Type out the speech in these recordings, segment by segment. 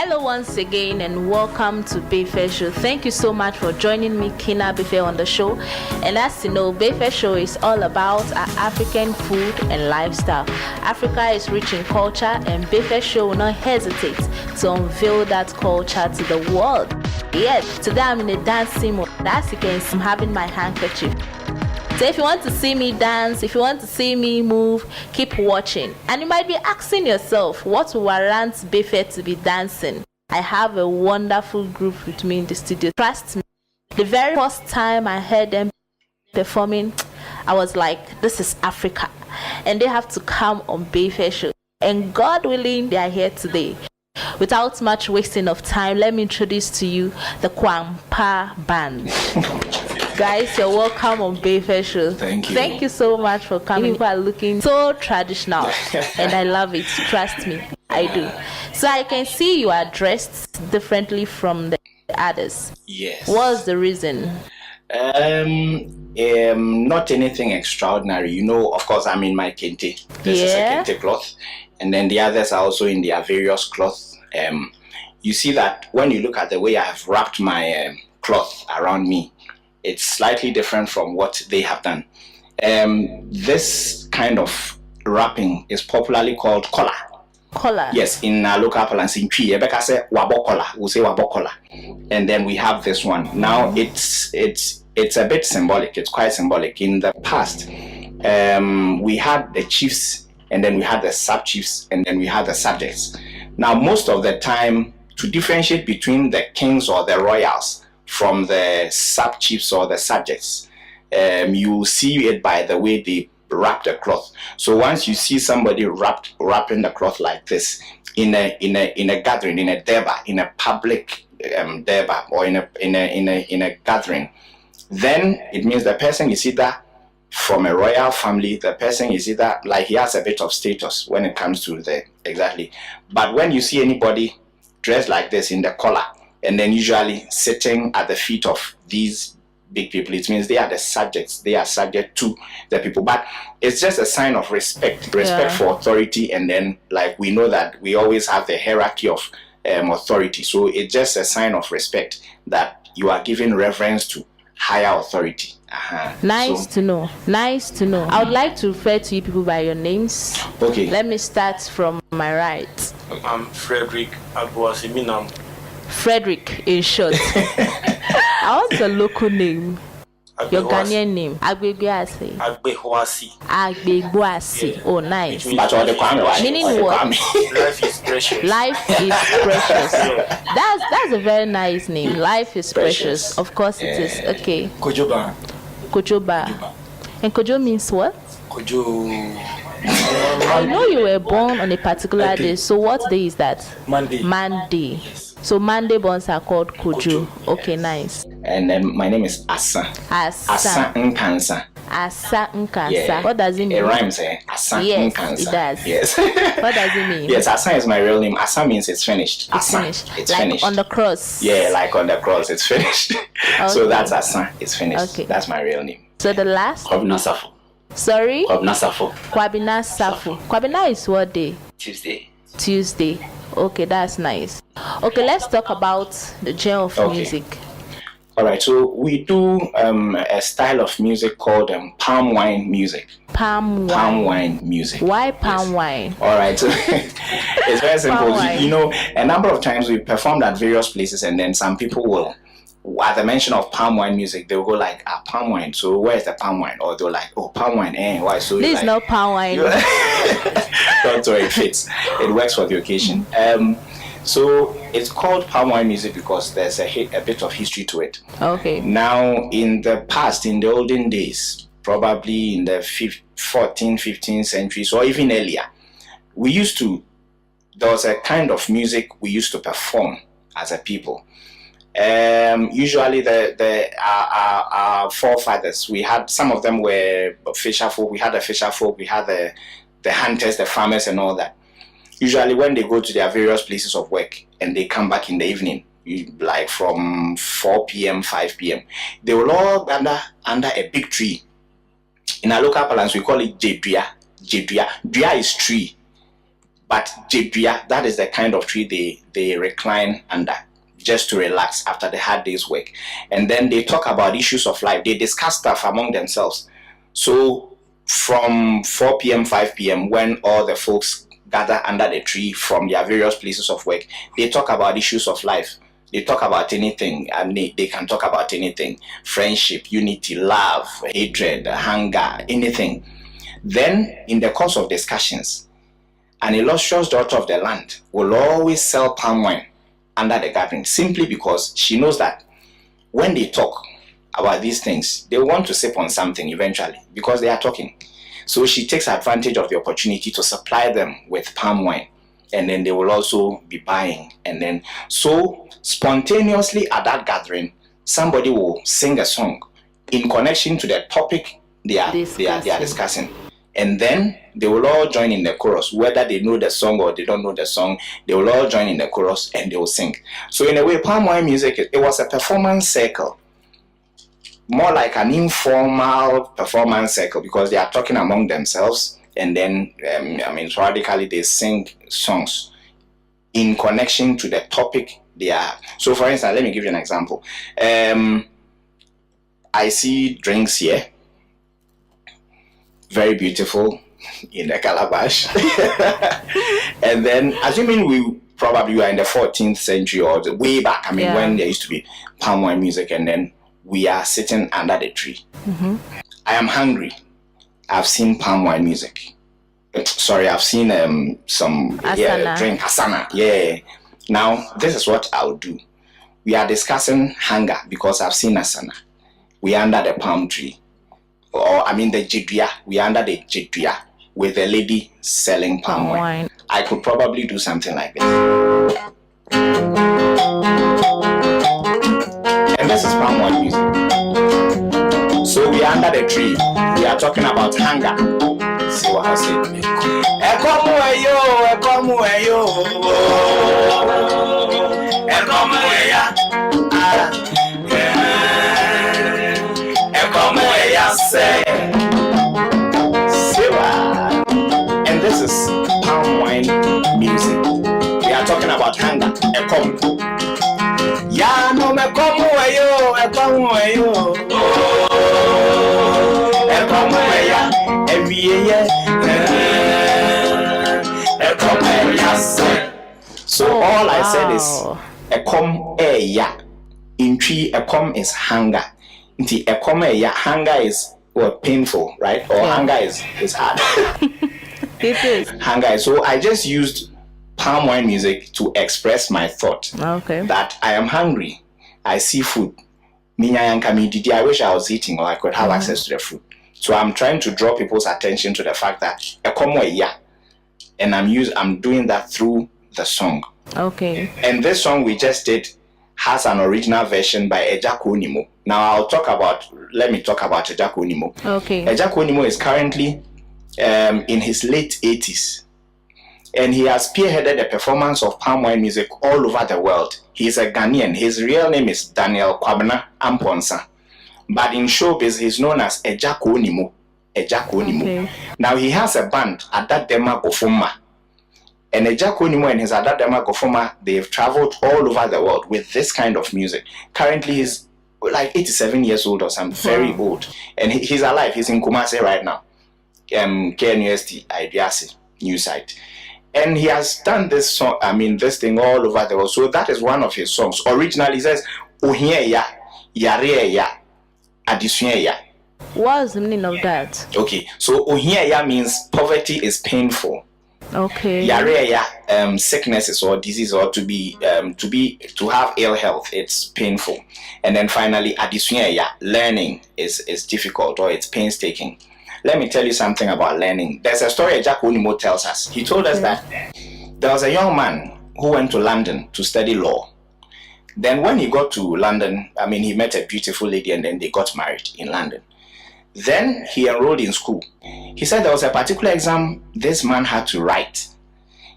Hello once again and welcome to Befe Show. Thank you so much for joining me, Kina Befe, on the show. And as you know, Befe Show is all about our African food and lifestyle. Africa is rich in culture and Befe Show will not hesitate to unveil that culture to the world. Yes, today I'm in a dancing mode. As you can see, I'm having my handkerchief. So if you want to see me dance, if you want to see me move, keep watching. And you might be asking yourself, what warrants Befe to be dancing? I have a wonderful group with me in the studio. Trust me, the very first time I heard them performing, I was like, this is Africa. And they have to come on Befe Show. And God willing, they are here today. Without much wasting of time, let me introduce to you the Kwanpa band. Guys, you're welcome on Befe Show. Thank you. Thank you so much for coming. You are looking so traditional and I love it. Trust me, I do. So I can see you are dressed differently from the others. Yes. What's the reason? Not anything extraordinary. You know, of course, I'm in my kente. This is a kente cloth. And then the others are also in their various cloths. You see that when you look at the way I have wrapped my cloth around me, it's slightly different from what they have done. This kind of wrapping is popularly called collar. Collar? Yes, in local parlance, in Twi, Rebecca say wabo collar. We say wabo collar. And then we have this one. Now it's a bit symbolic. It's quite symbolic. In the past, we had the chiefs, and then we had the sub-chiefs, and then we had the subjects. Now, most of the time, to differentiate between the kings or the royals from the sub-chiefs or the subjects, you see it by the way they wrap the cloth. So once you see somebody wrapping the cloth like this in a gathering, in a deba, in a public deba, or in a gathering, then it means the person is either from a royal family, the person is either like he has a bit of status when it comes to the exactly. But when you see anybody dressed like this in the collar, and then usually sitting at the feet of these big people, it means they are the subjects. They are subject to the people. But it's just a sign of respect for authority. And then, like, we know that we always have the hierarchy of authority. So it's just a sign of respect that you are giving reverence to higher authority. Nice to know. Nice to know. I would like to refer to you people by your names. Okay. Let me start from my right. I'm Frederick Agboasiminam. Frederick, in short. I want a local name. Your Ghanaian name. Agbeguasi. Agbehuasi. Oh, nice. Meaning what? Life is precious. Life is precious. That's a very nice name. Life is precious. Of course it is. Okay. Kojoba. And Kojo means what? Kojo. I know you were born on a particular day. So what day is that? Monday. Yes. So Monday borns are called Kojo. Okay, nice. And then my name is Asa. Asa Nkansa. Asa Nkansa. Yeah. What does it mean? It rhymes, Asa Nkansa. It does. Yes. What does it mean? Yes, Asa is my real name. Asa means it's finished. It's Asa. finished. It's like finished. On the cross. Yeah, like on the cross, it's finished. Okay. So that's Asa. It's finished. Okay. That's my real name. So the last? Kwabina Safo. Sorry? Kwabina Safo. Kwabina Safo. Kwabina is what day? Tuesday. Okay, that's nice. Okay, let's talk about the genre of music. All right, so we do a style of music called palm wine music. Palm wine music. Why palm wine? All right, so it's very simple. You know, a number of times we performed at various places, and then some people will, at the mention of palm wine music, they'll go like, palm wine. So where's the palm wine? Or they're like, oh, palm wine. Why? So this is not palm wine. Don't worry, it fits. It works for the occasion. So it's called palm wine music because there's a bit of history to it. Okay. Now, in the past, in the olden days, probably in the 14th, 15th centuries, or even earlier, there was a kind of music we used to perform as a people. Usually our forefathers, we had, some of them were fisher folk. We had the fisher folk, we had the hunters, the farmers and all that. Usually when they go to their various places of work and they come back in the evening, like from 4 p.m., 5 p.m., they will all gather under a big tree. In our local parlance, we call it Djembe Drum. Drum is tree. But Jebria, that is the kind of tree they recline under just to relax after the hard day's work. And then they talk about issues of life. They discuss stuff among themselves. So from 4 p.m., 5 p.m., when all the folks gather under the tree from their various places of work, they talk about issues of life. They talk about anything, and they can talk about anything. Friendship, unity, love, hatred, hunger, anything. Then, in the course of discussions, an illustrious daughter of the land will always sell palm wine under the gathering, simply because she knows that when they talk about these things, they want to sip on something eventually, because they are talking. So she takes advantage of the opportunity to supply them with palm wine, and then they will also be buying. And then, so spontaneously at that gathering, somebody will sing a song in connection to the topic they are discussing. And then they will all join in the chorus, whether they know the song or they don't know the song. They will all join in the chorus and they will sing. So in a way, palm wine music, it was a performance circle, more like an informal performance circle, because they are talking among themselves, and then sporadically they sing songs in connection to the topic they are. So for instance, let me give you an example. I see drinks here, very beautiful, in the calabash. And then, assuming we are in the 14th century or the way back, when there used to be palm wine music, and then we are sitting under the tree. Mm-hmm. I am hungry. I've seen palm wine music. Sorry, I've seen some drink asana. Yeah. Now, this is what I'll do. We are discussing hunger because I've seen asana. We are under the palm tree. Or the jidria. We are under the jidria with a lady selling palm wine. I could probably do something like this. And this is palm wine music. So we are under the tree. We are talking about hunger. See what I say? And this is palm wine music. We are talking about hunger. Ya no me como yo, So all I said is in tree is hunger. Hunger is painful, right? Or hunger is hard. It is. Hunger. So I just used palm wine music to express my thought that I am hungry. I see food. I wish I was eating, or I could have access to the food. So I'm trying to draw people's attention to the fact that and I'm doing that through the song. Okay. And this song we just did has an original version by Ejako Onimo. Now let me talk about Ejako Onimo. Okay. Ejako Onimo is currently in his late 80s. And he has spearheaded the performance of palm wine music all over the world. He is a Ghanaian. His real name is Daniel Kwabena Amponsa. But in showbiz, he's known as Ejako Onimo. Okay. Now he has a band, Adadema Gofoma. And Ejako Onimo and his Adadema Gofoma, they've traveled all over the world with this kind of music. Currently, he's like 87 years old or something, very old. And he's alive. He's in Kumasi right now. KNUST, Idiasi, new site. And he has done this song, this thing all over the world. So that is one of his songs. Originally, he says, Ohie ya, yare ya, adisue ya. What's the meaning of that? Okay, so Ohie ya means poverty is painful. Okay. Yare ya, sicknesses or disease, or to have ill health, it's painful. And then finally, adisue ya, learning is difficult, or it's painstaking. Let me tell you something about learning. There's a story Ejako Onimo tells us. He told us that there was a young man who went to London to study law. Then when he got to London, he met a beautiful lady, and then they got married in London. Then he enrolled in school. He said there was a particular exam this man had to write.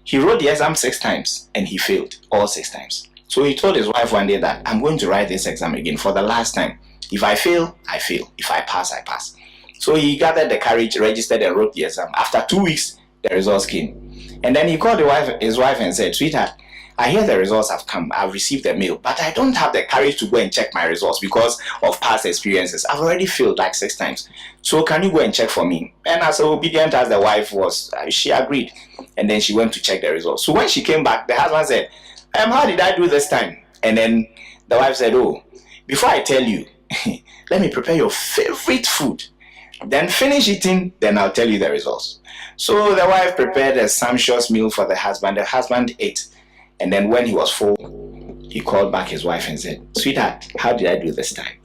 He wrote the exam 6 times and he failed all 6 times. So he told his wife one day that I'm going to write this exam again for the last time. If I fail, I fail. If I pass, I pass. So he gathered the courage, registered, and wrote the exam. After 2 weeks, the results came. And then he called his wife and said, "Sweetheart, I hear the results have come. I've received the mail, but I don't have the courage to go and check my results because of past experiences. I've already failed like 6 times. So can you go and check for me?" And as obedient as the wife was, she agreed. And then she went to check the results. So when she came back, the husband said, "How did I do this time?" And then the wife said, "Oh, before I tell you, let me prepare your favorite food. Then finish eating, then I'll tell you the results." So the wife prepared a sumptuous meal for the husband. The husband ate. And then when he was full, he called back his wife and said, "Sweetheart, how did I do this time?"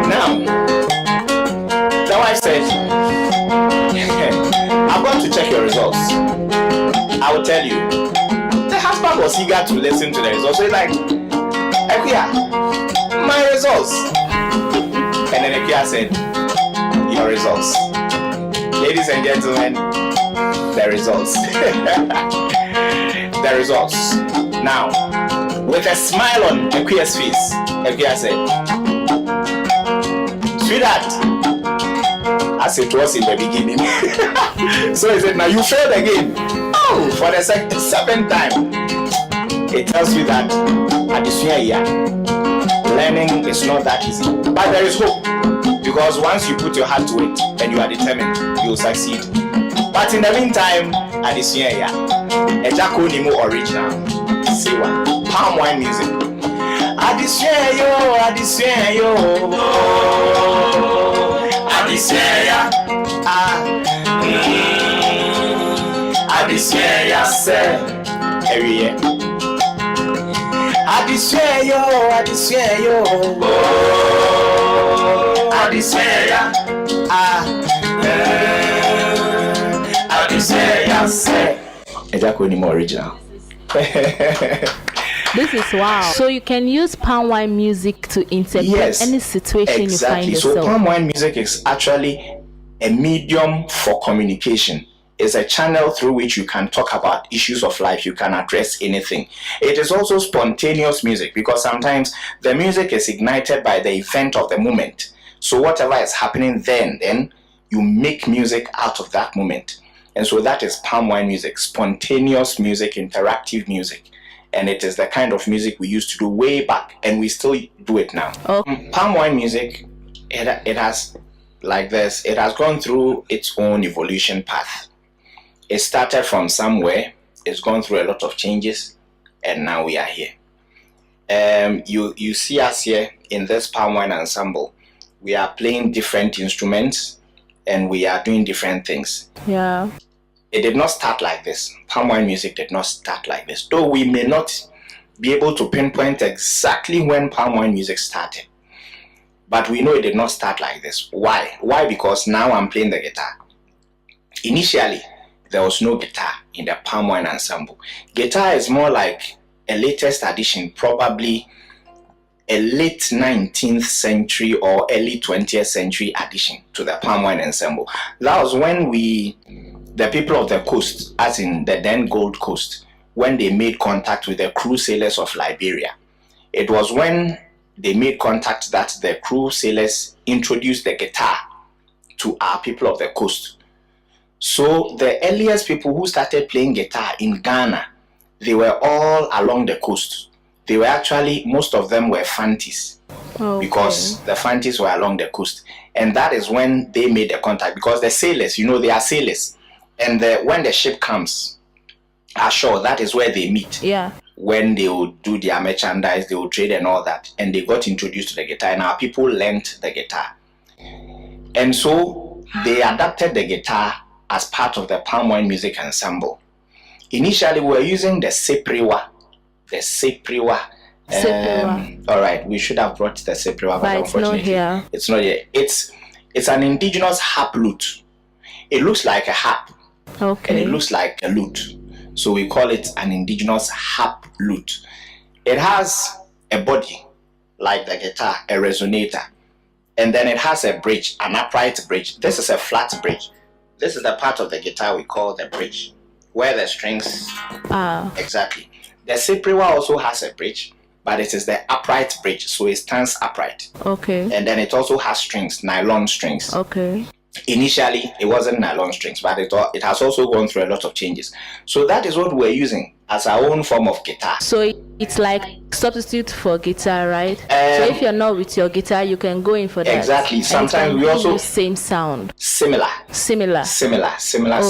Now, the wife said, "I'm going to check your results. I will tell you." The husband was eager to listen to the results. So he's like, "Ekuya, my results." And then Ekuya said, "Your results." Ladies and gentlemen, the results. The results. Now, with a smile on Ekuya's face, Ekuya said, "Sweetheart, as it was in the beginning." So he said, "Now you failed again." Oh, for the 7th time. It tells you that at this year, learning is not that easy. But there is hope. Because once you put your heart to it and you are determined, you will succeed. But in the meantime, at this year, a Jacko Nimo original. Say what? Palm wine music. At this year, yo, at this year, yo. At this year, at this year, say. Every year. At this year, yo, at this year, yo. At this year, at this year, say. Is that any more original? This is wow. So you can use palm wine music to interpret any situation you find yourself. So palm wine music is actually a medium for communication. It's a channel through which you can talk about issues of life. You can address anything. It is also spontaneous music because sometimes the music is ignited by the event of the moment. So whatever is happening then you make music out of that moment. And so that is palm wine music, spontaneous music, interactive music. And it is the kind of music we used to do way back, and we still do it now. Okay. Palm wine music, it has like this. It has gone through its own evolution path. It started from somewhere. It's gone through a lot of changes, and now we are here. You see us here in this palm wine ensemble. We are playing different instruments, and we are doing different things. Yeah. It did not start like this. Palm wine music did not start like this. Though we may not be able to pinpoint exactly when palm wine music started. But we know it did not start like this. Why? Why? Because now I'm playing the guitar. Initially, there was no guitar in the palm wine ensemble. Guitar is more like a latest addition, probably a late 19th century or early 20th century addition to the palm wine ensemble. That was when the people of the coast, as in the then Gold Coast, when they made contact with the crew sailors of Liberia. It was when they made contact that the crew sailors introduced the guitar to our people of the coast. So the earliest people who started playing guitar in Ghana, they were all along the coast. They were actually, most of them were Fantis. Okay. Because the Fantis were along the coast. And that is when they made the contact. Because the sailors, they are sailors. And when the ship comes ashore, that is where they meet. Yeah. When they would do their merchandise, they would trade and all that. And they got introduced to the guitar. And our people learnt the guitar. And so they adapted the guitar as part of the palm wine music ensemble. Initially, we were using the sepriwa. The sepriwa. All right, we should have brought the sepriwa, but unfortunately, it's not here. It's an indigenous harp lute. It looks like a harp. Okay. And it looks like a lute. So we call it an indigenous harp lute. It has a body like the guitar, a resonator. And then it has a bridge, an upright bridge. This is a flat bridge. This is the part of the guitar we call the bridge, where the strings exactly. The sepriwa also has a bridge, but it is the upright bridge, so it stands upright. Okay. And then it also has strings, nylon strings. Okay. Initially, it wasn't nylon strings, but it has also gone through a lot of changes. So that is what we're using as our own form of guitar. So it's like substitute for guitar, right? So if you're not with your guitar, you can go in for that. Exactly. Sometimes we also same sound. Similar sound.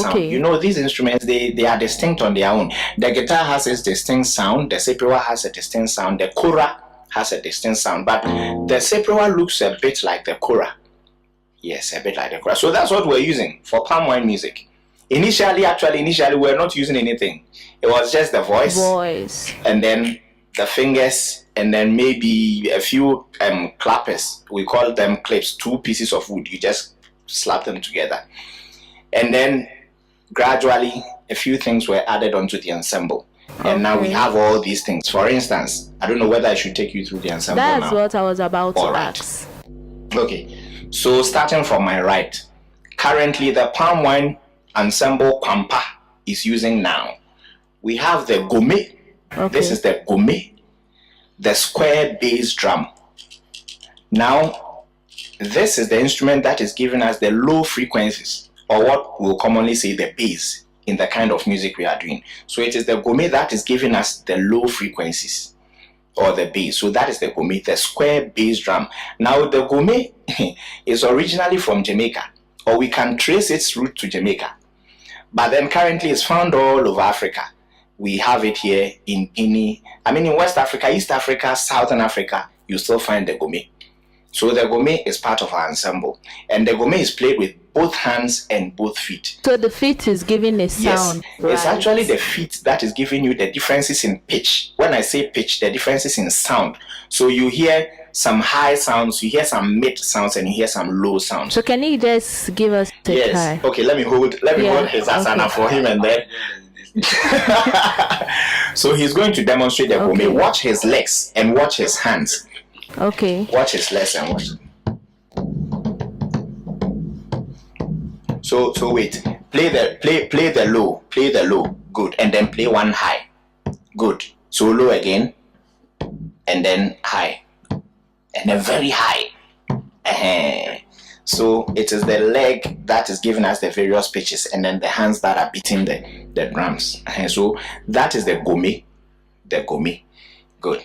Okay. These instruments, they are distinct on their own. The guitar has its distinct sound, the seprewa has a distinct sound, the kora has a distinct sound, but the seprewa looks a bit like the kora. Yes, a bit like the kora. So that's what we're using for palm wine music. Initially, we're not using anything. It was just the voice. And then the fingers, and then maybe a few clappers. We call them clips, 2 pieces of wood. You just slap them together. And then gradually, a few things were added onto the ensemble. And now we have all these things. For instance, I don't know whether I should take you through the ensemble now. That's what I was about to ask. Okay. So starting from my right, currently the palm wine ensemble Kwanpa is using now. We have the gome. Okay. This is the gome, the square bass drum. Now, this is the instrument that is giving us the low frequencies, or what we'll commonly say the bass in the kind of music we are doing. So it is the gome that is giving us the low frequencies, or the bass. So that is the gome, the square bass drum. Now the gome is originally from Jamaica, or we can trace its root to Jamaica, but then currently it's found all over Africa. We have it here in West Africa, East Africa, Southern Africa, you still find the gome. So the gome is part of our ensemble, and the gome is played with both hands and both feet. So the feet is giving a sound. Yes, right. It's actually the feet that is giving you the differences in pitch. When I say pitch, the differences in sound. So you hear some high sounds, you hear some mid sounds, and you hear some low sounds. So can you just give us a try? Okay, let me hold his asana for him, and then so he's going to demonstrate the gome. Watch his legs and watch his hands. Okay. Watch his legs and watch. So wait. Play the low. Good. And then play one high. Good. So low again. And then high. And then very high. So it is the leg that is giving us the various pitches, and then the hands that are beating the drums. So that is the gome. The gome. Good.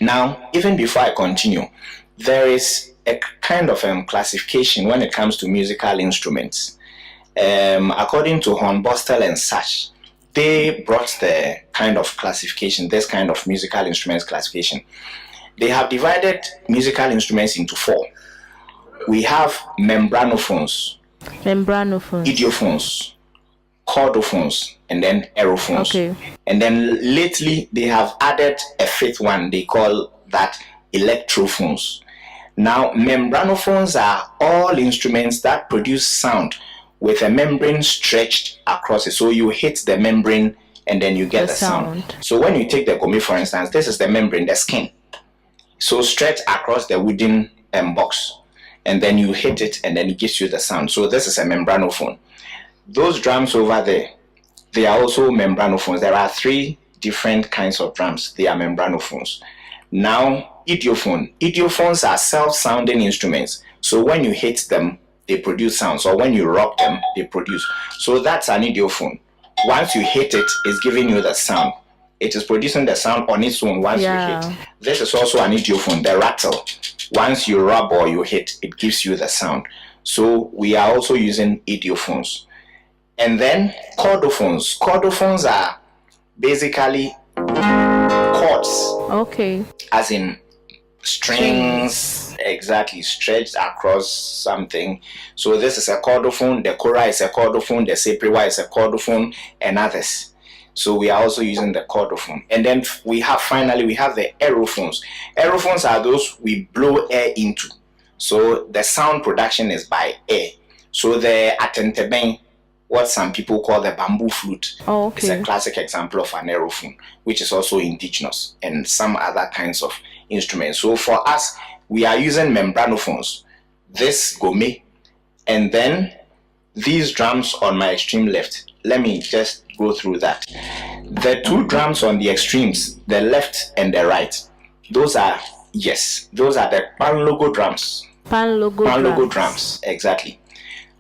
Now, even before I continue, there is a kind of classification when it comes to musical instruments. According to Hornbostel and Sash, they brought the kind of classification, this kind of musical instruments classification. They have divided musical instruments into 4. We have membranophones, idiophones, chordophones, and then aerophones. Okay. And then lately they have added a 5th one. They call that electrophones. Now, membranophones are all instruments that produce sound with a membrane stretched across it. So you hit the membrane and then you get the sound. So when you take the gome, for instance, this is the membrane, the skin. So stretch across the wooden box, and then you hit it and then it gives you the sound. So this is a membranophone. Those drums over there, they are also membranophones. There are 3 different kinds of drums. They are membranophones. Now, idiophone. Idiophones are self-sounding instruments. So when you hit them, they produce sounds. Or when you rock them, they produce. So that's an idiophone. Once you hit it, it's giving you the sound. It is producing the sound on its own once you hit. This is also an idiophone, the rattle. Once you rub or you hit, it gives you the sound. So we are also using idiophones. And then chordophones. Chordophones are basically chords. Okay. As in strings, exactly, stretched across something. So this is a chordophone, the kora is a chordophone, the seprewa is a chordophone, and others. So we are also using the chordophone. And then we have the aerophones. Aerophones are those we blow air into. So the sound production is by air. So the atenteben, what some people call the bamboo flute, is a classic example of an aerophone, which is also indigenous, and some other kinds of instruments. So for us, we are using membranophones, this gome, and then these drums on my extreme left. Let me just go through that. The 2 drums on the extremes, the left and the right, those are the pan logo drums. Pan logo drums, exactly.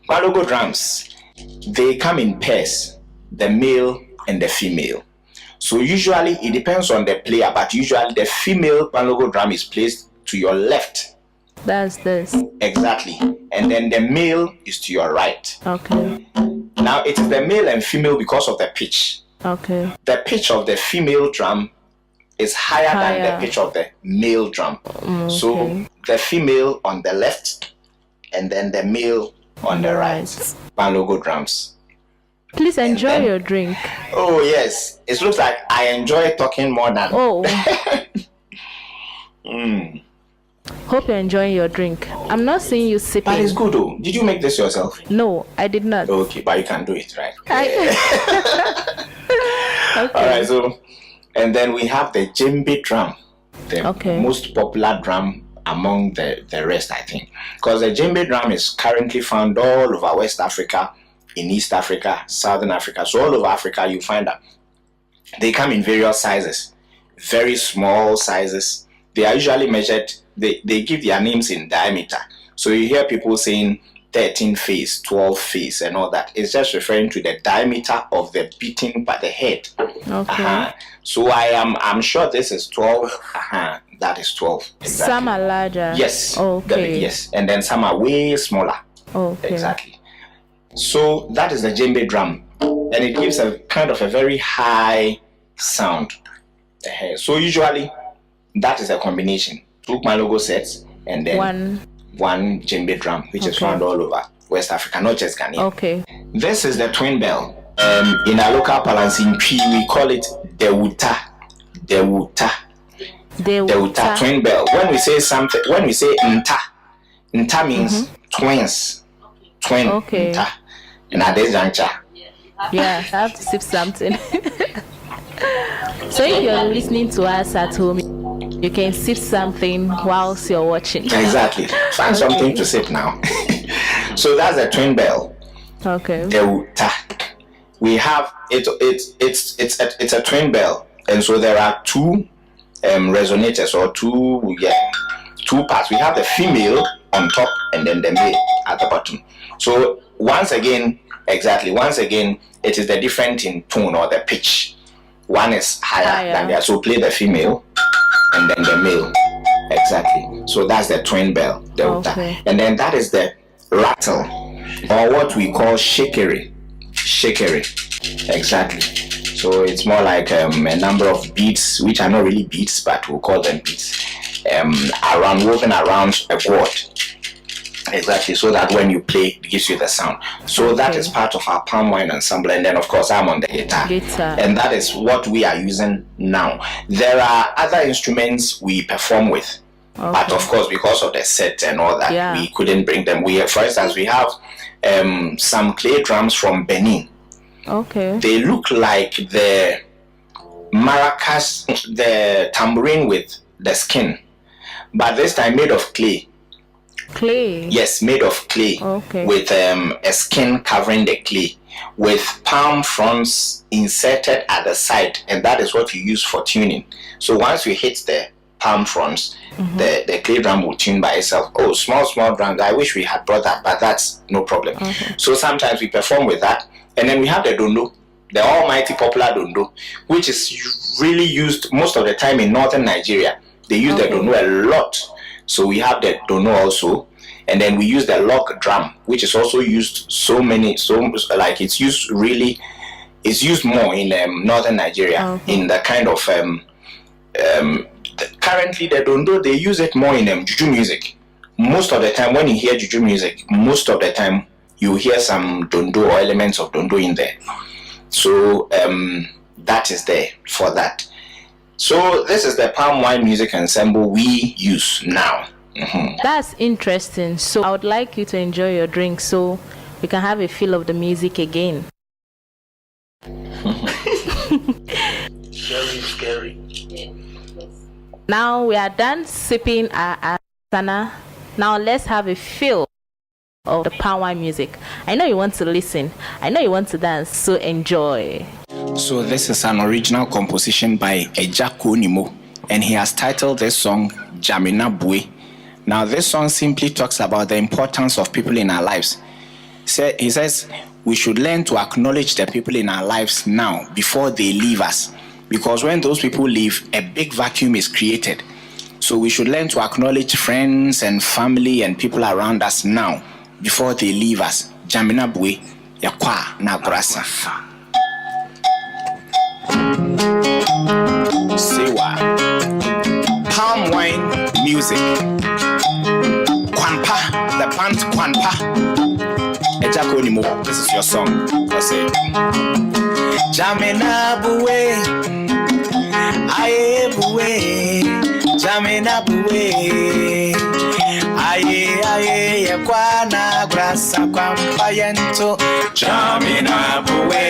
Balogo drums, they come in pairs, the male and the female. So usually it depends on the player, but usually the female balogo drum is placed to your left. That's this. Exactly. And then the male is to your right. Okay. Now it is the male and female because of the pitch. Okay. The pitch of the female drum is higher than the pitch of the male drum. Okay. So the female on the left and then the male on the right. Balogo drums. Please enjoy your drink. Oh yes. It looks like I enjoy talking more than. Oh. Hope you're enjoying your drink. I'm not seeing you sipping. But it's good though. Did you make this yourself? No, I did not. Okay, but you can do it, right? Okay. All right, so, and then we have the Djembe Drum, the most popular drum among the rest, I think. Because the Djembe Drum is currently found all over West Africa, in East Africa, Southern Africa. So all over Africa, you find that they come in various sizes, very small sizes. They are usually measured, they give their names in diameter. So you hear people saying 13 face, 12 face and all that. It's just referring to the diameter of the beating by the head. Okay. So I'm sure this is 12. That is 12. Exactly. Some are larger. Yes. Okay. Yes. And then some are way smaller. Okay. Exactly. So that is the Djembe drum. And it gives a kind of a very high sound. So usually that is a combination. 2 Balogo sets and then one Djembe drum, which is found all over West Africa, not just Ghana. Okay. This is the twin bell. In our local parlance in P, we call it the Wuta. The Wuta. The Wuta twin bell. When we say something, when we say Nta means twins. Twin. Nta. And at this juncture. Yeah, I have to sip something. So if you're listening to us at home, you can sip something whilst you're watching. Exactly. Find something to sip now. So that's the twin bell. Okay. The Wuta. We have it's a twin bell, and so there are 2 resonators or 2 parts. We have the female on top and then the male at the bottom. So once again, it is the difference in tone or the pitch. One is higher than the other. So play the female and then the male. Exactly. So that's the twin bell, the Wuta. And then that is the rattle, or what we call shakery. Exactly. So it's more like a number of beads, which are not really beads, but we'll call them beads, woven around a board. Exactly. So that when you play, it gives you the sound. So that is part of our palm wine ensemble. And then of course I'm on the guitar. And that is what we are using now. There are other instruments we perform with. But of course, because of the set and all that, we couldn't bring them. For instance, we have some clay drums from Benin. Okay. They look like the maracas, the tambourine with the skin, but this time made of clay. Clay? Yes, made of clay. Okay. With a skin covering the clay, with palm fronds inserted at the side, and that is what you use for tuning. So once you hit the palm fronds, the clay drum will tune by itself. Oh, small drums. I wish we had brought that, but that's no problem. So sometimes we perform with that. And then we have the dondo, the almighty popular dondo, which is really used most of the time in northern Nigeria. They use the dondo a lot. So we have the dondo also. And then we use the log drum, which is also used it's used more in northern Nigeria, in the kind of currently the dondo, they use it more in juju music. Most of the time when you hear juju music, you hear some dondo or elements of dondo in there. So that is there for that. So this is the palm wine music ensemble we use now. That's interesting. So I would like you to enjoy your drink so we can have a feel of the music again. Scary. Now we are done sipping our asana. Now let's have a feel of the palm wine music. I know you want to listen. I know you want to dance. So enjoy. So this is an original composition by Ejako Nimo, and he has titled this song Jamina Bue. Now this song simply talks about the importance of people in our lives. He says we should learn to acknowledge the people in our lives now before they leave us. Because when those people leave, a big vacuum is created. So we should learn to acknowledge friends and family and people around us now before they leave us. Jamina bue yakwa na grasa. Sewa. Palm wine music. Kwanpa, the band Kwanpa. This is your song. Jamina bue, aye bue, Jamina bue, aye Kwana grasa Kwanpa yento. Jamina bue,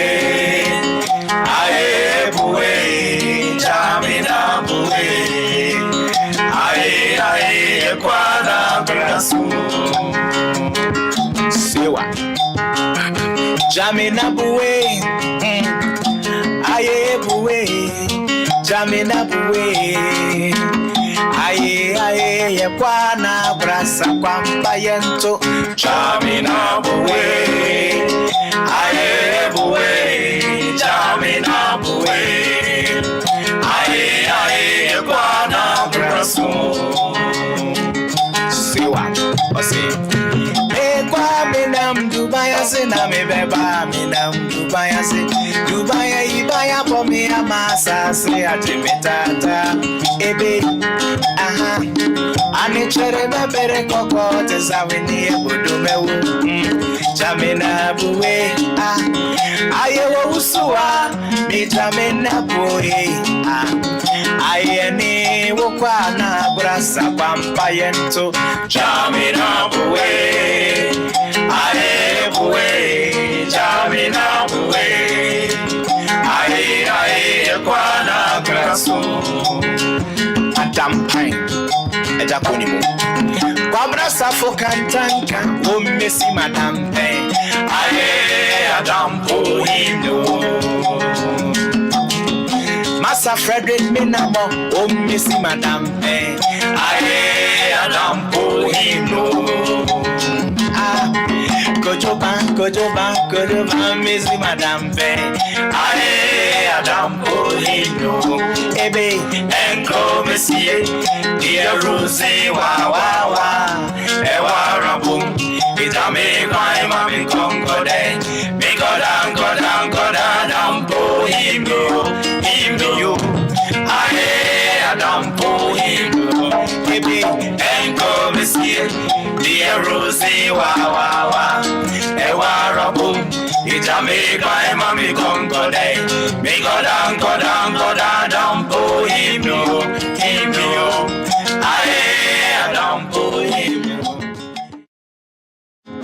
aye bue, Jamina bue, aye Kwana grasa. Sewa. Jamina bue, aye bue, Jamina bue, aye Kwana grasa Kwanpa yento. Jamina bue, aye bue, Jamina bue, aye Kwana grasa. Sewa, Dubaya se na me beba minam Dubaya se Dubaya ibaya po me amasa se ajimitata ebe aha ani chere bebere koko te zawini ebudumewu Jamina bue aye wo usua mi Jamina bue aye ni wo kwa na grasa Kwanpa yento. Jamina bue, aye bue, Jamina bue, aye Kwana grasa. Adam Pine, Ejakonimu. Kwabra safo kantanka, o mesi Madam Pine, aye Adam Pohino. Massa Frederick Minamo, oh Missy Madam Payne, aye Adam Pohino. Kojoba, Missy Madam Payne, aye Adam Pohino. Ebe, enko Messie, dear Rosie, wa, ewa rabum, itame by Mammy Concorde, me go down, Adam Pohino. You, aye, Adam Pohino, baby, enko Messie, dear Rosie, wa, ewa rabum, itame by Mammy Concorde, me go down, Adam Pohino, aye, Adam Pohino.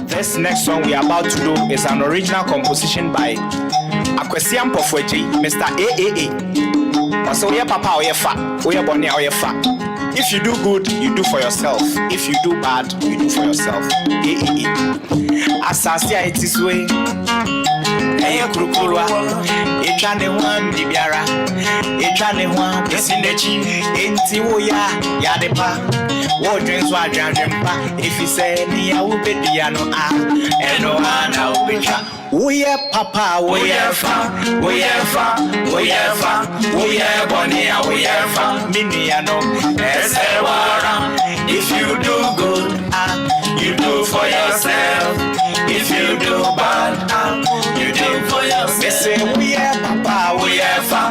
This next song we are about to do is an original composition by Akwesiam Pofweji, Mr. AAA. So yeah, Papa, oye fa, oye bonne, oye fa. If you do good, you do for yourself. If you do bad, you do for yourself. AAA. Asasia it is way. Eye kurukurwa, etwane hwan bibiara, etwane hwan besinechi, enti wo ya depa, wo dwenso adwanwempa, ifise ni ya ubedia no eno ana ubecha. Woye papa, woye fa, bonia, woye fa, minia no, esewara. If you do good, you do for yourself. If you do bad, you do for yourself. They say woye papa, woye fa,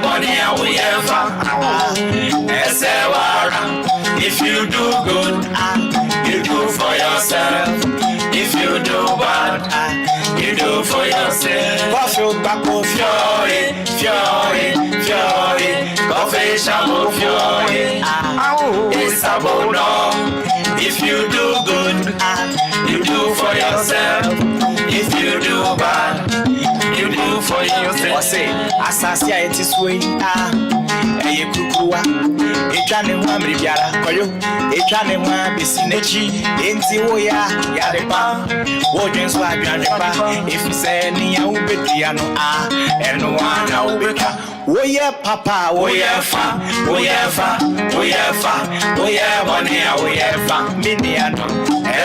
bonia, woye fa, esewara. If you do good, you do for yourself. If you do bad, you do for yourself. Coffee bako fiore, coffee shamu fiore. It's a bono. If you do good, you do for yourself. If you do bad, you do for yourself. Say, Asasia it is way. Eye kukuwa, etwane hwa mribiara koyo, etwane hwa besinechi, enti wo ya depa, wo dwenso adwanepa, ifise ni ya ubedia no eno ana ubeka. Woye papa, woye fa, woye bonia, woye fa, minia no,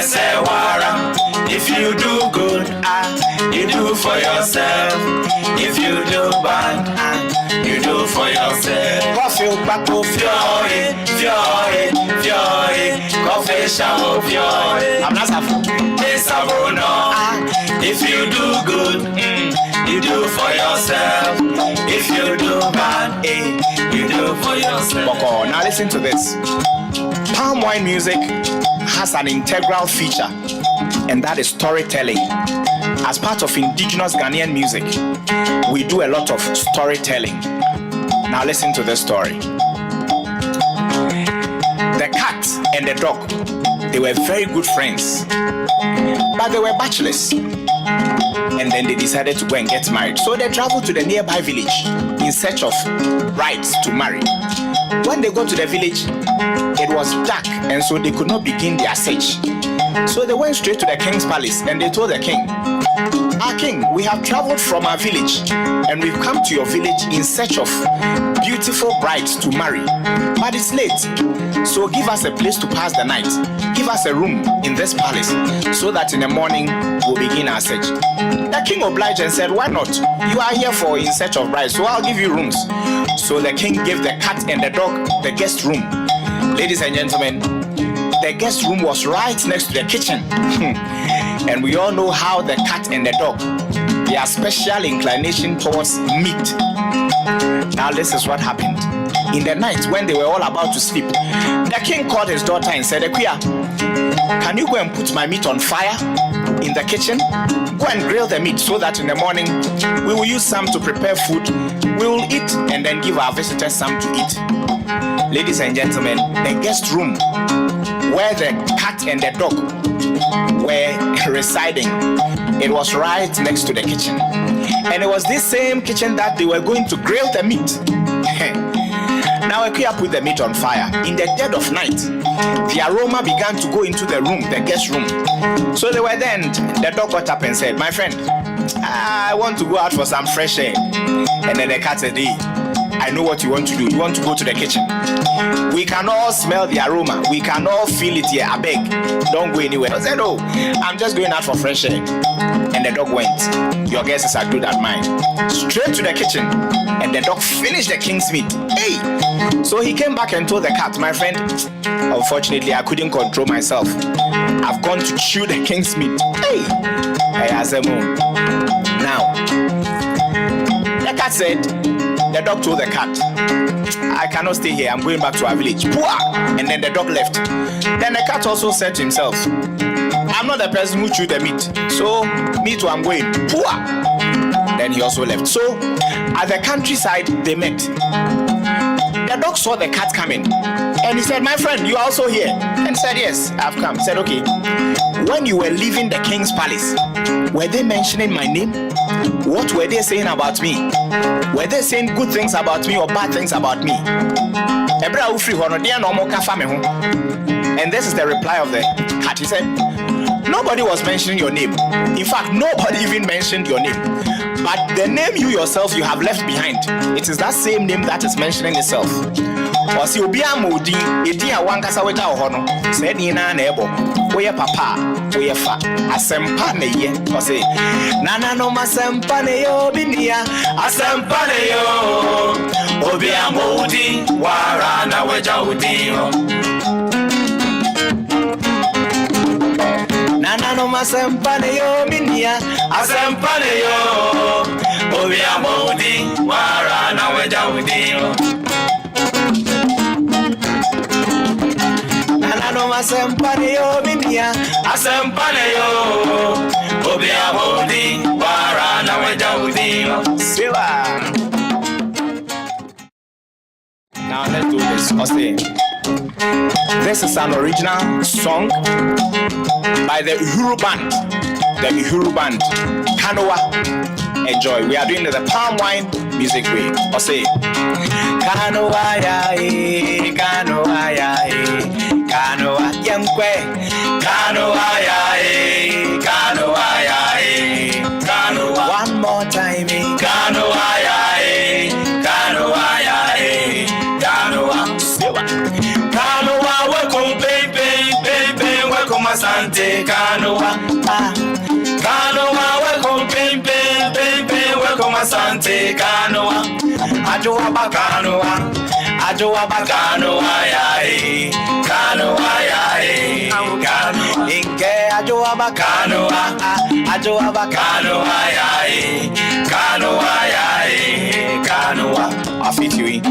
Sewara. If you do good, you do for yourself. If you do bad, you do for yourself. Coffee back of Fiore, coffee shower Fiore. I'm not if you do good, you do for yourself. If you do bad, you do for yourself. Now listen to this. Palm wine music has an integral feature, and that is storytelling. As part of indigenous Ghanaian music, we do a lot of storytelling. Now listen to this story. The cat and the dog, they were very good friends, but they were bachelors. And then they decided to go and get married. So they traveled to the nearby village in search of brides to marry. When they got to the village, it was dark, and so they could not begin their search. So they went straight to the king's palace, and they told the king, "Our king, we have traveled from our village, and we've come to your village in search of beautiful brides to marry. But it's late, so give us a place to pass the night. Give us a room in this palace, so that in the morning we'll begin our search." The king obliged and said, "Why not? You are here for in search of brides, so I'll give you rooms." So the king gave the cat and the dog the guest room. Ladies and gentlemen, the guest room was right next to the kitchen. And we all know how the cat and the dog, their special inclination towards meat. Now this is what happened. In the night when they were all about to sleep, the king called his daughter and said, "Ekuya, can you go and put my meat on fire in the kitchen? Go and grill the meat so that in the morning we will use some to prepare food. We will eat and then give our visitors some to eat." Ladies and gentlemen, the guest room where the cat and the dog were residing, it was right next to the kitchen. And it was this same kitchen that they were going to grill the meat. Now Ekuya put the meat on fire. In the dead of night, the aroma began to go into the room, the guest room. So they were then, the dog got up and said, "My friend, I want to go out for some fresh air." And then the cat said, "Hey, I know what you want to do. You want to go to the kitchen. We can all smell the aroma. We can all feel it here. I beg, don't go anywhere." I said, "Oh, I'm just going out for fresh air." And the dog went. Your guess is as good as mine. Straight to the kitchen. And the dog finished the king's meat. Hey! So he came back and told the cat, "My friend, unfortunately, I couldn't control myself. I've gone to chew the king's meat." Hey! Now, the cat said, the dog told the cat, "I cannot stay here. I'm going back to our village." And then the dog left. Then the cat also said to himself, "I'm not the person who chewed the meat. So, me too, I'm going." Then he also left. So, at the countryside, they met. The dog saw the cat coming. And he said, "My friend, you are also here?" And said, "Yes, I've come." He said, "Okay. When you were leaving the king's palace, were they mentioning my name? What were they saying about me? Were they saying good things about me or bad things about me?" And this is the reply of the cat. He said, "Nobody was mentioning your name. In fact, nobody even mentioned your name. But the name you yourself you have left behind, it is that same name that is mentioning itself." Osi obia modi edi a wankasa weta ho no se ni na na ebo we papa we fa asempa na ye osi nana no masempa ne yo binia asempa ne yo obia modi wara na weja odi ho nana no masempa ne yo binia asempa ne yo obia modi wara na weja odi ho. No masempane yo minia asempane yo obia bodi bara na weja udi siwa. Now let's do this. This is an original song by the Uhuru Band. The Uhuru Band. Kanoa. Enjoy. We are doing the palm wine music way. Kanoa ya Kanoa ya Kanoa yankwe Kanoa ya Kanoa ya Kanoa. One more time Kanoa ya Kanoa ya Kanoa. Kanoa welcome baby welcome asante kanoa. Kanoa welcome pimpe welcome asante kanoa. Ajoa bakanoa. Ajoa bakanoa ya kanoa ya kanoa. Inke ajoa bakanoa. Ajoa bakanoa ya kanoa ya kanoa. Afitui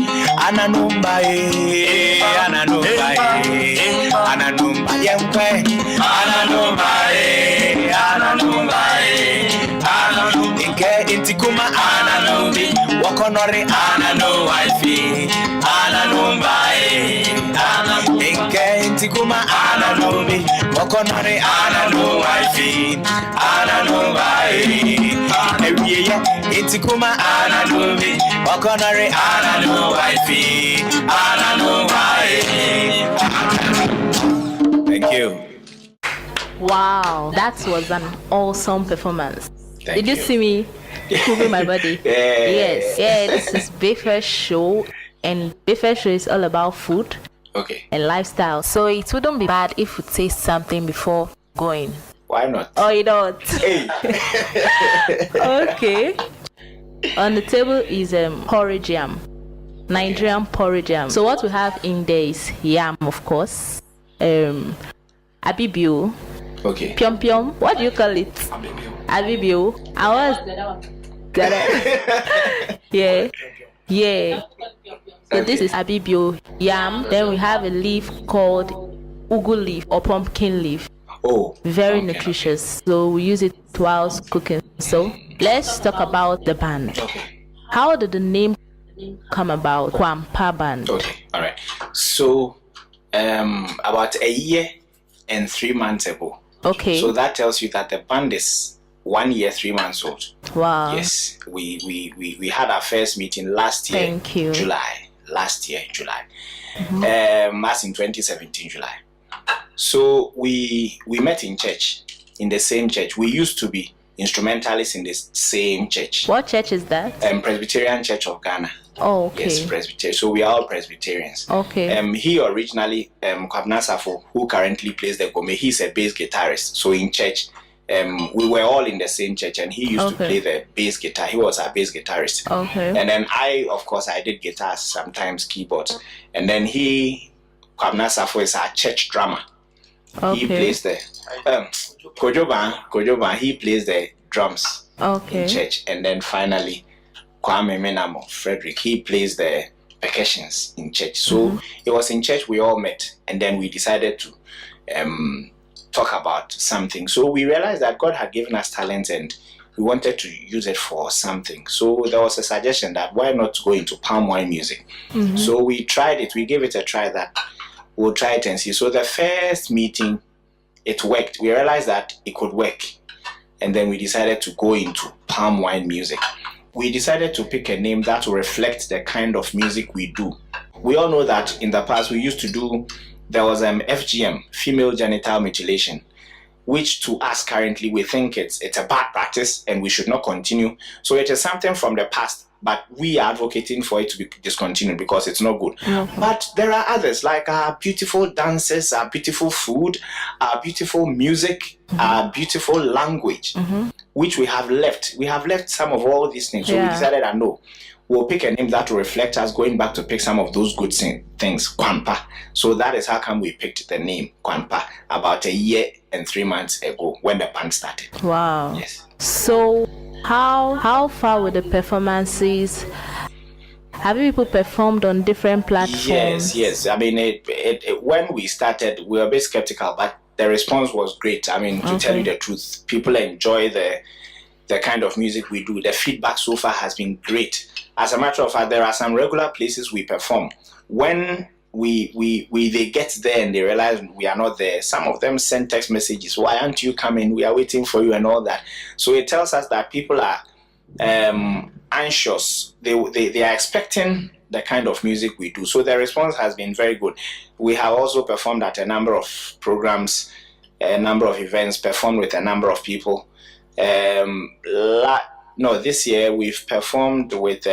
ananumba ananumba ananumba yenkwe ananumba ananumba ananumba inke intikuma ananumbi wakonore ananu wifi ananumba inke intikuma ananumbi wakonore ananu wifi ananumba ewiye intikuma ananumbi wakonore ananu wifi ananumba. Thank you. Wow, that was an awesome performance. Thank Did you see me moving my body? Yes. Yeah, this is Befe show, and Befe show is all about food and lifestyle. So it wouldn't be bad if we taste something before going. Why not? Oh, you don't? Hey. Okay. On the table is porridge yam, Nigerian porridge yam. So what we have in there is yam, of course, abibio, piom piom. What do you call it? Abibio. I was yeah. So this is abibio yam. Then we have a leaf called ugu leaf or pumpkin leaf. Oh, very nutritious. So we use it whilst cooking. So let's talk about the band. How did the name come about? Kwanpa band. Okay, all right. So about a year and 3 months ago. Okay. So that tells you that the band is 1 year, 3 months old. Wow. Yes, we had our first meeting last year. Thank you. July. Last year, July. As in 2017, July. So we met in church, in the same church. We used to be instrumentalists in the same church. What church is that? Presbyterian Church of Ghana. Oh, okay. Yes, Presbyterian. So we are all Presbyterians. Okay. He originally, Kwabena Safo, who currently plays the gome, he's a bass guitarist. So in church, we were all in the same church, and he used to play the bass guitar. He was our bass guitarist. Okay. And then I, of course, I did guitars, sometimes keyboards. And then Kwabena Safo is our church drummer. Okay. He plays the Kojoban, he plays the drums in church. And then finally, Kwame Menamo, Frederick, he plays the percussions in church. So it was in church we all met, and then we decided to talk about something. So we realized that God had given us talent and we wanted to use it for something. So there was a suggestion that why not go into palm wine music. So we tried it, we gave it a try that we'll try it and see. So the first meeting, it worked. We realized that it could work. And then we decided to go into palm wine music. We decided to pick a name that will reflect the kind of music we do. We all know that in the past we used to do, there was FGM, female genital mutilation, which to us currently we think it's a bad practice and we should not continue. So it is something from the past, but we are advocating for it to be discontinued because it's not good. But there are others, like our beautiful dances, our beautiful food, our beautiful music, our beautiful language, which we have left. We have left some of all these things. So we decided that no, we'll pick a name that will reflect us, going back to pick some of those good things, Kwanpa. So that is how come we picked the name Kwanpa about 1 year and 3 months ago when the band started. Wow. Yes. So how far with the performances? Have you people performed on different platforms? Yes. I mean, when we started, we were a bit skeptical, but the response was great. I mean, to tell you the truth, people enjoy the kind of music we do. The feedback so far has been great. As a matter of fact, there are some regular places we perform. When they get there and they realize we are not there, some of them send text messages, why aren't you coming? We are waiting for you and all that. So it tells us that people are anxious. They are expecting the kind of music we do. So the response has been very good. We have also performed at a number of programs, a number of events, performed with a number of people. This year we've performed with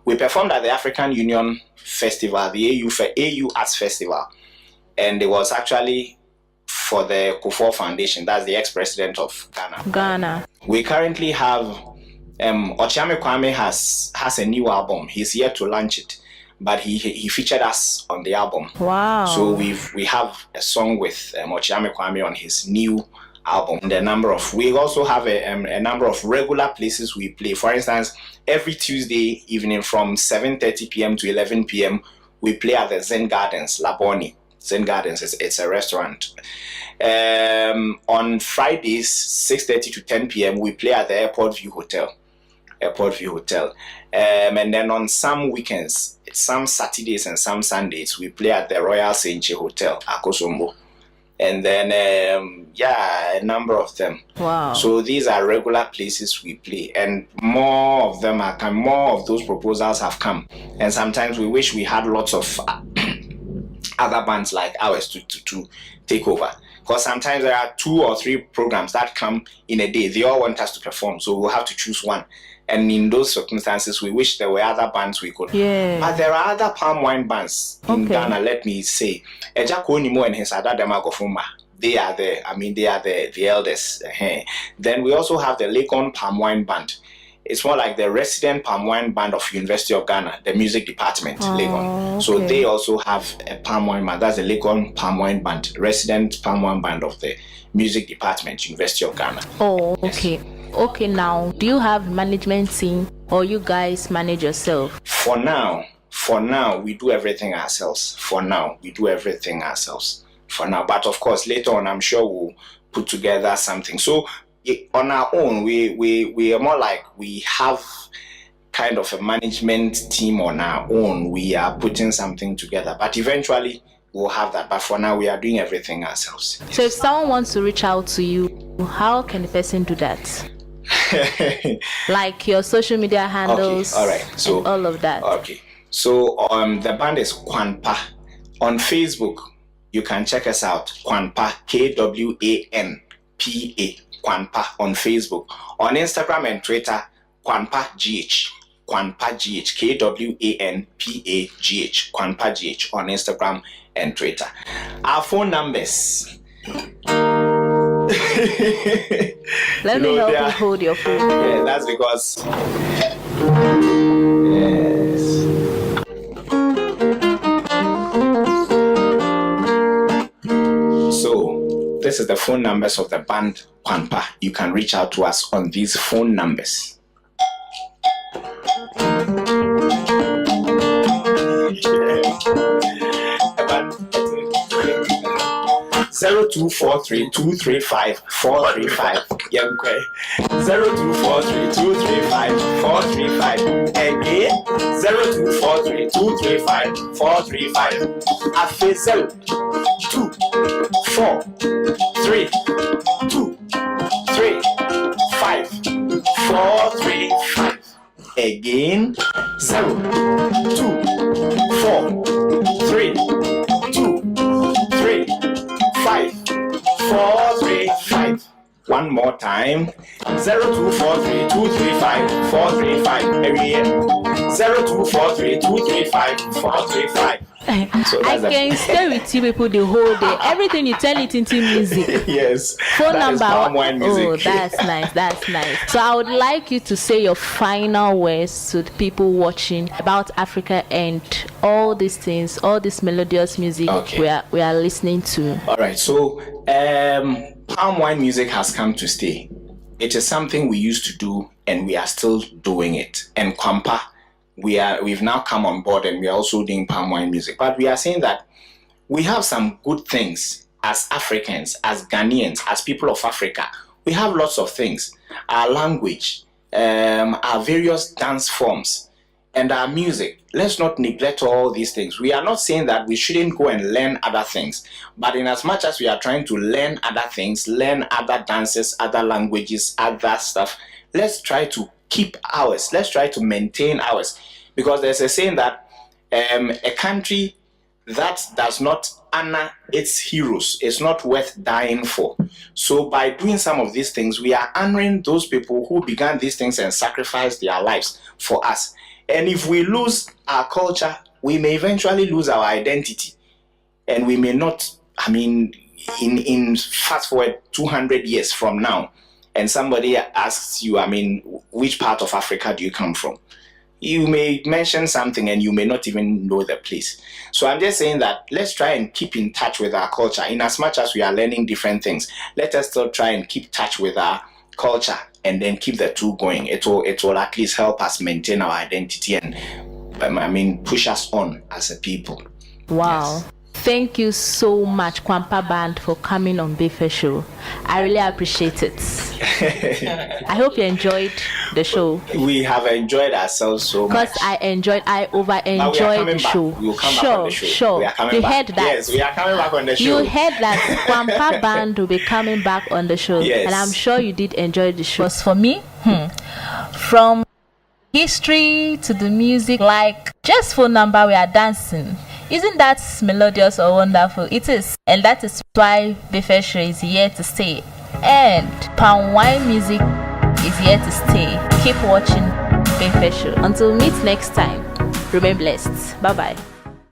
we performed at the African Union Festival, the AU Arts Festival, and it was actually for the Kufuor Foundation. That's the ex-president of Ghana. We currently have Ochiame Kwame has a new album. He's yet to launch it, but he featured us on the album. Wow. So we have a song with Ochiame Kwame on his new album. We also have a number of regular places we play. For instance, every Tuesday evening from 7:30 p.m. to 11 p.m. we play at the Zen Gardens, Laboni. Zen Gardens, it's a restaurant. On Fridays, 6:30 to 10 p.m. we play at the Airport View Hotel. And then on some weekends, some Saturdays and some Sundays, we play at the Royal Senche Hotel, Akosombo. And then, a number of them. Wow. So these are regular places we play. And more of them are come. More of those proposals have come. And sometimes we wish we had lots of other bands like ours to take over. Because sometimes there are 2 or 3 programs that come in a day. They all want us to perform. So we'll have to choose one. And in those circumstances, we wish there were other bands we could. Yeah. But there are other palm wine bands in Ghana, let me say. Ejako Nimo and his Ada Demagofuma. They are the elders. Then we also have the Lakon Palm Wine Band. It's more like the resident palm wine band of University of Ghana, the music department, Lakon. Okay. So they also have a palm wine band. That's the Lakon Palm Wine Band, resident palm wine band of the music department, University of Ghana. Oh, okay. Yes. Okay, now, do you have management team or you guys manage yourself? For now, we do everything ourselves. But of course, later on, I'm sure we'll put together something. So on our own, we are more like we have kind of a management team on our own. We are putting something together, but eventually we'll have that. But for now, we are doing everything ourselves. So if someone wants to reach out to you, how can the person do that? Like your social media handles, okay, all right. So all of that. Okay. So the band is Kwanpa. On Facebook, you can check us out. Kwanpa, Kwanpa, Kwanpa on Facebook. On Instagram and Twitter, Kwanpa GH. Kwanpa GH, Kwanpagh, Kwanpa GH on Instagram and Twitter. Our phone numbers. Let me help you hold your phone. Yeah, that's because. Yes. So, this is the phone numbers of the band Kwanpa. You can reach out to us on these phone numbers. 0243-235-435. Yeah, okay. 0243-235-435. Again, 0243-235-435. After 0243-235-435. Again, 0243-235-435. One more time. 0243-235-435. Every year. 0243-235-435. So I can stay with you people the whole day. Everything you turn it into music. Yes. Phone number. Music. Oh, that's nice. That's nice. So I would like you to say your final words to the people watching about Africa and all these things, all this melodious music we are listening to. All right. So palm wine music has come to stay. It is something we used to do, and we are still doing it. And Kwanpa, we've now come on board, and we are also doing palm wine music. But we are saying that we have some good things as Africans, as Ghanaians, as people of Africa. We have lots of things. Our language, our various dance forms, and our music. Let's not neglect all these things. We are not saying that we shouldn't go and learn other things. But in as much as we are trying to learn other things, learn other dances, other languages, other stuff, let's try to keep ours. Let's try to maintain ours. Because there's a saying that a country that does not honor its heroes is not worth dying for. So by doing some of these things, we are honoring those people who began these things and sacrificed their lives for us. And if we lose our culture, we may eventually lose our identity. And we may not, in fast forward 200 years from now, and somebody asks you, I mean, which part of Africa do you come from? You may mention something and you may not even know the place. So I'm just saying that let's try and keep in touch with our culture. In as much as we are learning different things, let us still try and keep touch with our culture and then keep the two going. It will at least help us maintain our identity and push us on as a people. Wow. Yes. Thank you so much, Kwanpa Band, for coming on Befe Show. I really appreciate it. I hope you enjoyed the show. We have enjoyed ourselves so much. Because I over-enjoyed the show. We will come back on the show. Sure. We are coming you back. Heard that? Yes, we are coming back on the show. You heard that Kwanpa Band will be coming back on the show. Yes. And I'm sure you did enjoy the show. For me, from history to the music, like just phone number we are dancing. Isn't that melodious or wonderful? It is. And that is why Befe Show is here to stay. And palm wine music is here to stay. Keep watching Befe Show. Until we meet next time, remain blessed. Bye-bye.